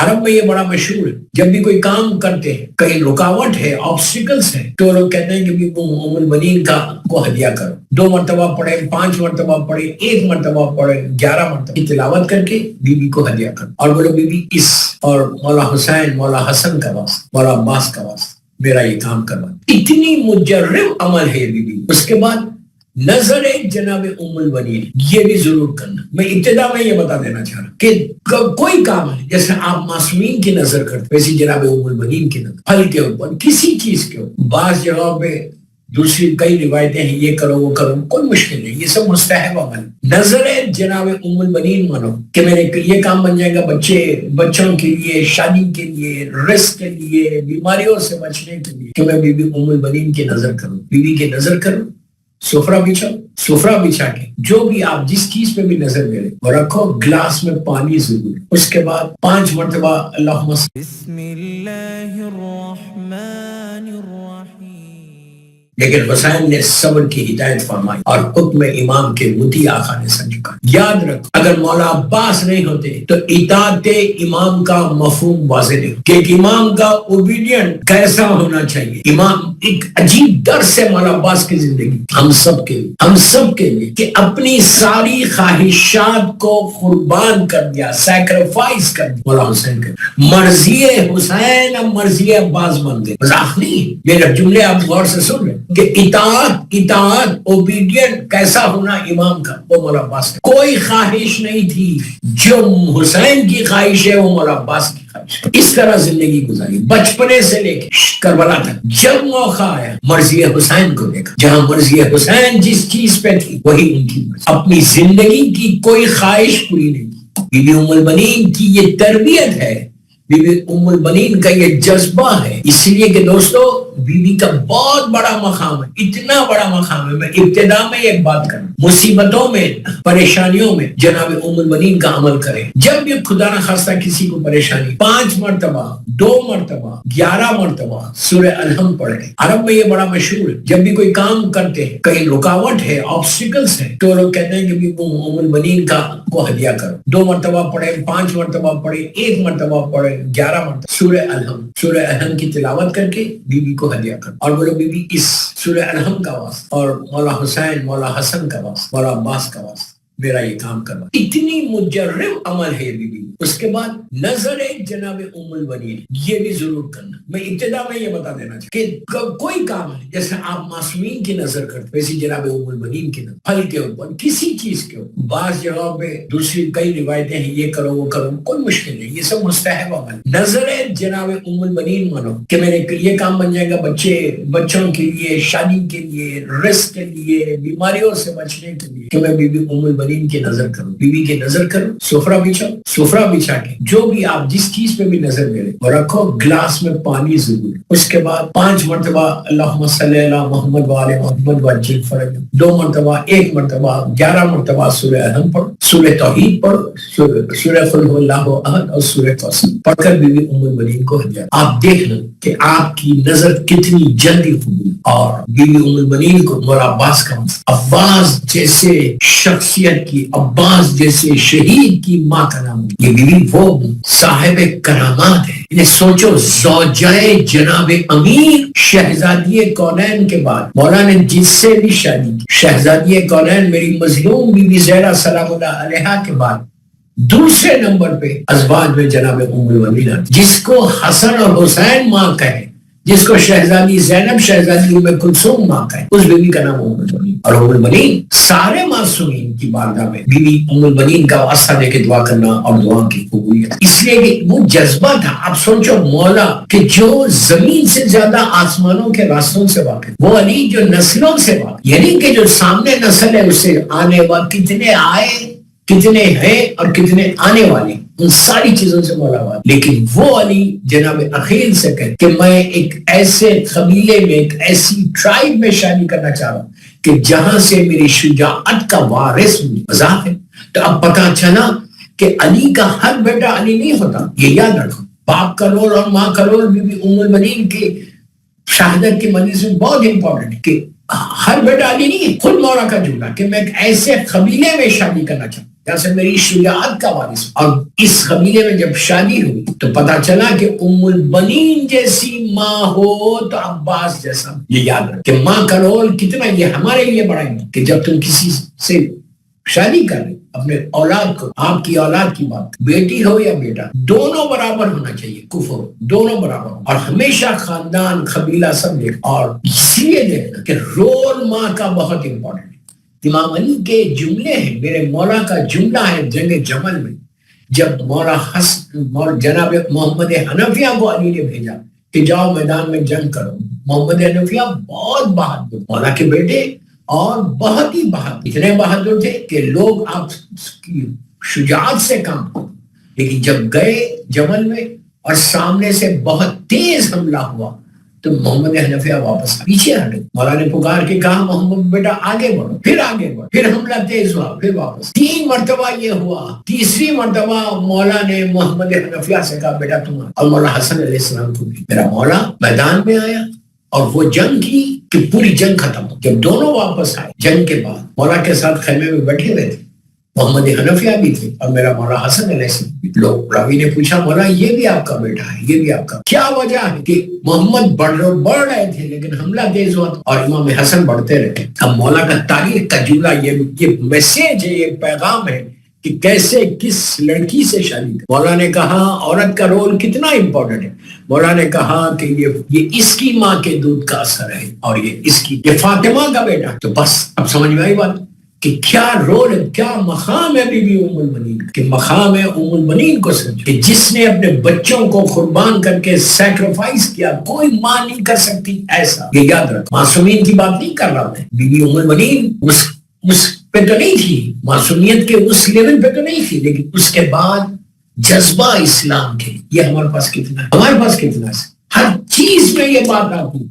عرب میں یہ بڑا مشہور ہے، جب بھی کوئی کام کرتے ہیں کئی رکاوٹ ہے، آبسٹیکلز ہیں، تو لوگ کہتے ہیں کہ وہ ام البنین کو ہدیہ کرو، 2 مرتبہ پڑھے، 5 مرتبہ پڑھے، 1 مرتبہ پڑھے، 11 مرتبہ کی تلاوت کر کے بی بی کو ہدیہ کرو، اور بولو بی بی اس اور مولا حسین مولا حسن کا واسطہ، مولا عباس کا واسطہ میرا یہ کام کروا۔ اتنی مجرب عمل ہے بی بی۔ اس کے بعد نظر جناب ام البنین، یہ بھی ضرور کرنا۔ میں ابتدا میں یہ بتا دینا چاہ رہا ہوں کہ کوئی کام ہے جیسے آپ معصومین کی نظر کرتے ویسی جناب ام البنین کی نظر، پھل کے اوپر، کسی چیز کے اوپر، بعض جگہوں پہ دوسری کئی روایتیں ہیں یہ کرو وہ کرو، کوئی مشکل نہیں، یہ سب مستحب عمل۔ نظر جناب ام البنین مانو کہ میرے یہ کام بن جائے گا بچوں کے لیے، شادی کے لیے، رزق کے لیے، بیماریوں سے بچنے کے لیے، کہ میں بی بی ام البنین کی نظر کروں، بی بی کی نظر کروں، سفرہ بچھاؤ، سفرہ بچھا کے جو بھی آپ جس چیز پہ بھی نظر دے رہے وہ رکھو، گلاس میں پانی ضرور، اس کے بعد 5 مرتبہ اللہم بسم اللہ الرحمن الرحیم۔ لیکن حسین نے صبر کی ہدایت فرمائی اور حکم امام کے مطیع آقا نے سمجھا۔ یاد رکھ اگر مولا عباس نہیں ہوتے تو اطاعت امام کا مفہوم واضح نہیں، کہ ایک امام کا اوبیڈینٹ کیسا ہونا چاہیے۔ امام ایک عجیب درس ہے مولا عباس کی زندگی ہم سب کے لیے کہ اپنی ساری خواہشات کو قربان کر دیا، سیکریفائز کر دیا مولا حسین کا۔ مرضی حسین اب مرضی عباس بن گئے، مذاق نہیں، یہ جملے آپ غور سے سن رہے کہ اطاعت اوبیڈینٹ کیسا ہونا امام کا، وہ مولا عباس کا۔ کوئی خواہش نہیں تھی، جو حسین کی خواہش ہے وہ مولا عباس کی خواہش ہے۔ اس طرح زندگی گزاری بچپنے سے لے کے کربلا تک۔ جب موقع آیا مرضی حسین کو دیکھا، جہاں مرضی حسین جس چیز پہ تھی وہی ان کی مرضی۔ اپنی زندگی کی کوئی خواہش پوری نہیں کی۔ بی بی ام البنین کی یہ تربیت ہے، بی بی ام البنین کا یہ جذبہ ہے۔ اس لیے کہ دوستو بی بی کا بہت بڑا مقام ہے، اتنا بڑا مقام ہے۔ میں ابتدا میں ایک بات کروں، مصیبتوں میں پریشانیوں میں جناب ام البنین کا عمل کریں۔ جب بھی خدا نہ خواستہ کسی کو پریشانی، 5 مرتبہ، 2 مرتبہ، 11 مرتبہ سورہ الحمد پڑھیں۔ عرب میں یہ بڑا مشہور ہے، جب بھی کوئی کام کرتے ہیں کئی رکاوٹ ہے، آبسٹیکلز ہیں، تو لوگ کہتے ہیں کہ ام البنین کو ہدیہ کرو، 2 مرتبہ پڑھے، 5 مرتبہ پڑھے، 1 مرتبہ پڑھے، 11 مرتبہ سورہ الحمد کی تلاوت کر کے بی بی کو ہدیہ کرو، اور بولو بی بی اس سورہ الحمد کا واسطہ اور مولا حسین مولا حسن کا واسطہ، مولا عباس کا واسطہ میرا یہ کام کروا۔ اتنی مجرب عمل ہے بی بی۔ اس کے بعد نظر جناب ام البنین، یہ بھی ضرور کرنا۔ میں ابتدا میں یہ بتا دینا چاہتا کہ کوئی کام ہے جیسے آپ معصومین کی نظر کرتے ویسی جناب ام البنین کی نظر، پھل کے اوپر، کسی چیز کے اوپر، بعض جگہوں پہ دوسری کئی روایتیں ہیں یہ کرو وہ کرو، کوئی مشکل نہیں، یہ سب مستحب عمل۔ نظر جناب ام البنین مانو کہ میرے یہ کام بن جائے گا بچوں کے لیے، شادی کے لیے، رزق کے لیے، بیماریوں سے بچنے کے لیے، کہ میں بی بی ام البنین کی نظر کروں، بی بی کی نظر کروں، سفرہ بچھاؤ، سفرہ بچھا کے جو بھی آپ جس چیز پہ بھی نظر دے رہے وہ رکھو، گلاس میں پانی ضرور، اس کے بعد 5 مرتبہ اللہم صلی علی محمد وآل محمد وعجل فرج، 2 مرتبہ، 1 مرتبہ، 11 مرتبہ سورہ الحمد پڑھو، سورہ توحید پڑھو، سورہ قل هو اللہ احد اور سورہ توسیع پڑھ کر بی بی ام البنین کو ہدیہ۔ آپ دیکھ لیں کہ آپ کی نظر کتنی جلدی قبول، اور بی بی ام البنین کو مولا عباس کا، عباس جیسے شخصیت کی، عباس جیسے شہید کی ماں کا نام، یہ بیوی وہ صاحب کرامات ہے۔ انہیں سوچو، زوجہ جناب امیر شہزادی کونین کے بعد مولا نے جس سے بھی شادی کی، شہزادی کونین میری مظلوم بی بی زہرا سلام اللہ علیہا کے بعد دوسرے نمبر پہ ازواج میں جناب ام البنین، جس کو حسن اور حسین ماں کہے، جس کو شہزادی زینب شہزادی ام کلثوم ماں کہے، اس بیوی کا نام ام البنین۔ اور ام البنین سارے معصومین کی بارگاہ میں بی بی ام البنین کا واسطہ دے کے دعا کرنا اور دعا کی قبولیت، اس لیے کہ وہ جذبہ تھا۔ آپ سوچو مولا کہ جو زمین سے زیادہ آسمانوں کے راستوں سے واقف، وہ علی جو نسلوں سے واقف، یعنی کہ جو سامنے نسل ہے اسے آنے والے کتنے آئے، کتنے ہیں اور کتنے آنے والے، ان ساری چیزوں سے مولا ہوا، لیکن وہ علی جناب عقیل سے کہتے کہ میں ایک ایسے قبیلے میں، ایک ایسی ٹرائب میں شادی کرنا چاہ رہا ہوں کہ جہاں سے میری شجاعت کا وارث مذاق ہے۔ تو اب پتا چلا کہ علی کا ہر بیٹا علی نہیں ہوتا، یہ یاد رکھو۔ باپ کا رول اور ماں کا رول بی بی ام البنین کی شہادت کی مجلس میں بہت امپورٹنٹ ہے کہ ہر بیٹا علی نہیں ہے۔ خود مولا کا جملہ کہ میں ایک ایسے قبیلے میں شادی کرنا چاہتا ہوں جہاں سے میری شجاعت کا وارث. اور اس قبیلے میں جب شادی ہوئی تو پتا چلا کہ ام البنین جیسی ماں ہو تو عباس جیسا. یہ یاد رکھ کہ ماں کا رول کتنا یہ ہمارے لیے بڑا ہے کہ جب تم کسی سے شادی کر رہے اپنے اولاد کو, آپ کی اولاد کی بات, بیٹی ہو یا بیٹا, دونوں برابر ہونا چاہیے, کفر دونوں برابر ہو. اور ہمیشہ خاندان قبیلہ سب دیکھ, اور اس لیے دیکھنا کہ رول ماں کا بہت امپورٹنٹ ہے. امام علی کے جملے ہیں, میرے مولا کا جملہ ہے جنگ جمل میں, جب مولا جناب محمد حنفیہ کو علی نے بھیجا کہ جاؤ میدان میں جنگ کرو. محمد حنفیہ بہت بہادر مولا کے بیٹے اور بہت ہی بہادر, اتنے بہادر تھے کہ لوگ آپ کی شجاعت سے کام کرتے. لیکن جب گئے جمل میں اور سامنے سے بہت تیز حملہ ہوا تو محمد حنفیہ واپس پیچھے ہٹے. مولا نے پکار کے کہا محمد بیٹا آگے بڑھو, پھر آگے بڑھو, پھر حملہ تیز ہوا, پھر واپس. 3 مرتبہ یہ ہوا. تیسری مرتبہ مولا نے محمد حنفیہ سے کہا بیٹا تم, اور مولا حسن علیہ السلام کو بھی. میرا مولا میدان میں آیا اور وہ جنگ کی کہ پوری جنگ ختم ہو. جب دونوں واپس آئے جنگ کے بعد, مولا کے ساتھ خیمے میں بیٹھے ہوئے تھے, محمد حنفیہ بھی تھے اور میرا مولا حسن علیہ السلام. لوگ راوی نے پوچھا مولا یہ بھی آپ کا بیٹا ہے, یہ بھی آپ کا, کیا وجہ ہے؟ کہ محمد بڑھ رہے تھے لیکن حملہ تیز ہوا اور امام حسن بڑھتے رہے. اب مولا کا تاریخ کا جملہ یہ میسج ہے, یہ پیغام ہے کہ کیسے کس لڑکی سے شادی کر. مولا نے کہا عورت کا رول کتنا امپورٹنٹ ہے. مولا نے کہا کہ یہ اس کی ماں کے دودھ کا اثر ہے اور یہ اس کی, یہ فاطمہ کا بیٹا. تو بس اب سمجھ میں آئی بات کہ کیا رول ہے, کیا مقام ہے بی بی ام المنین, کہ مقام ہے ام المنین کو سمجھو کہ جس نے اپنے بچوں کو قربان کر کے سیکریفائس کیا, کوئی ماں نہیں کر سکتی ایسا. یہ یاد رکھ, معصومین کی بات نہیں کر رہا میں. بی بی ام المنین اس پہ تو نہیں تھی, معصومیت کے اس لیول پہ تو نہیں تھی, لیکن اس کے بعد جذبہ اسلام کے, یہ ہمارے پاس کتنا ہے, ہمارے پاس کتنا ہے. ہر چیز میں یہ بات آتی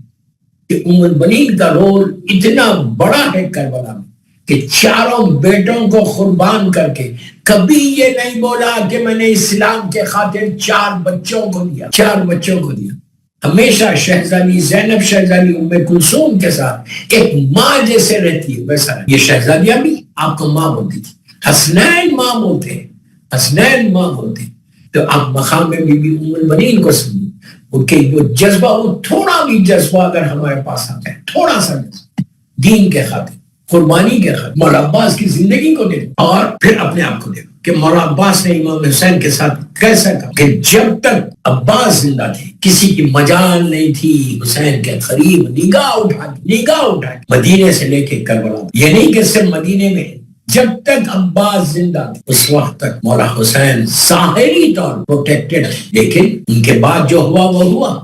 کہ ام المنین کا رول اتنا بڑا ہے کربلا میں کہ 4 بیٹوں کو قربان کر کے کبھی یہ نہیں بولا کہ میں نے اسلام کے خاطر 4 بچوں کو دیا, 4 بچوں کو دیا. ہمیشہ شہزادی زینب, شہزادی ام کلثوم کے ساتھ ایک ماں جیسے رہتی ہے ویسا. یہ شہزادیاں بھی آپ کو ماں بولتی تھی, حسنین ماں بولتے ہیں, حسنین ماں بولتے ہیں. تو آپ مقام میں بی بی ام المنین کو سمجھیں, ان کے وہ جذبہ, وہ تھوڑا بھی جذبہ اگر ہمارے پاس آتا ہے, تھوڑا سا جذبہ دین کے خاطر, قربانی کے خاطر, مولا عباس کی زندگی کو دیکھو اور پھر اپنے آپ کو دیکھو کہ مولا عباس نے امام حسین کے ساتھ کیسا کہا کہ جب تک عباس زندہ تھے کسی کی مجال نہیں تھی حسین کے قریب نگاہ اٹھا کے مدینے سے لے کے کربلا. یہ نہیں کہ صرف مدینے میں, جب تک عباس زندہ تھے اس وقت تک مولا حسین ظاہری طور پروٹیکٹڈ, لیکن ان کے بعد جو ہوا وہ ہوا.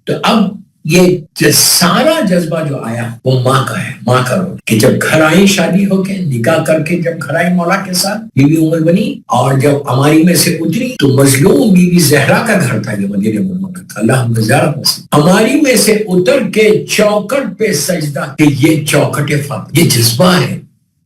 تو اب یہ سارا جذبہ جو آیا وہ ماں کا ہے, ماں کا رول. کہ جب گھر آئی شادی ہو کے, نکاح کر کے جب گھر آئی مولا کے ساتھ بی بی ام المنین, اور جب ہماری میں سے اتری تو مظلوم بی بی زہرا کا گھر تھا, یہ مدینہ منورہ تھا, اللہ ہم زیارت نصیب. ہماری میں سے اتر کے چوکٹ پہ سجدہ, کہ یہ چوکٹ فاطمہ, یہ جذبہ ہے.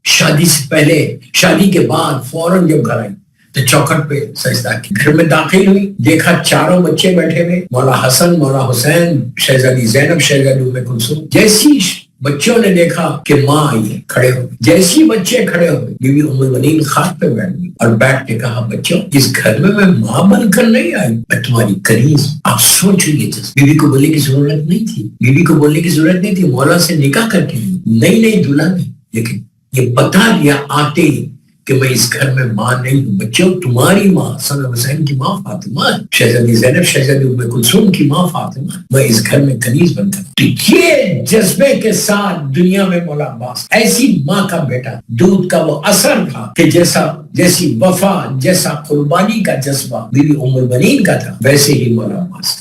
شادی سے پہلے, شادی کے بعد فوراً جب گھر آئی تو چوکٹ پہ سجدہ کی. گھر میں داخل ہوئی, دیکھا 4 بچے بیٹھے ہوئے, مولا حسن, مولا حسین, شہزادی زینب, شہزادی ام کلثوم. جیسی بچوں نے دیکھا کہ ماں آئی ہے, کھڑے ہو گئے. جیسی بچے کھڑے ہو گئے, بی بی ام المنین خاک پہ بیٹھ گئی اور بیٹھ کے کہا بچوں اس گھر میں ماں بن کر نہیں آئی, میں تمہاری کنیز. آپ سوچو یہ چیز, بی بی کو بولنے کی ضرورت نہیں تھی, بی بی کو بولنے کی ضرورت نہیں تھی, مولا سے نکاح کر کے نہیں دلہا نہیں, لیکن یہ بتا دیا آتے ہی کہ میں اس گھر میں ماں نہیں ہوں. بچوں تمہاری ماں حسن حسین کی ماں فاطمہ, شہزادی زینب, شہزادی ام کلثوم کی ماں فاطمہ, میں اس گھر میں کنیز بن کر. یہ جذبے کے ساتھ دنیا میں مولا عباس ایسی ماں کا بیٹا, دودھ کا وہ اثر تھا کہ جیسی وفا, جیسا قربانی کا جذبہ بی بی ام المنین کا تھا, ویسے ہی مولا عباس.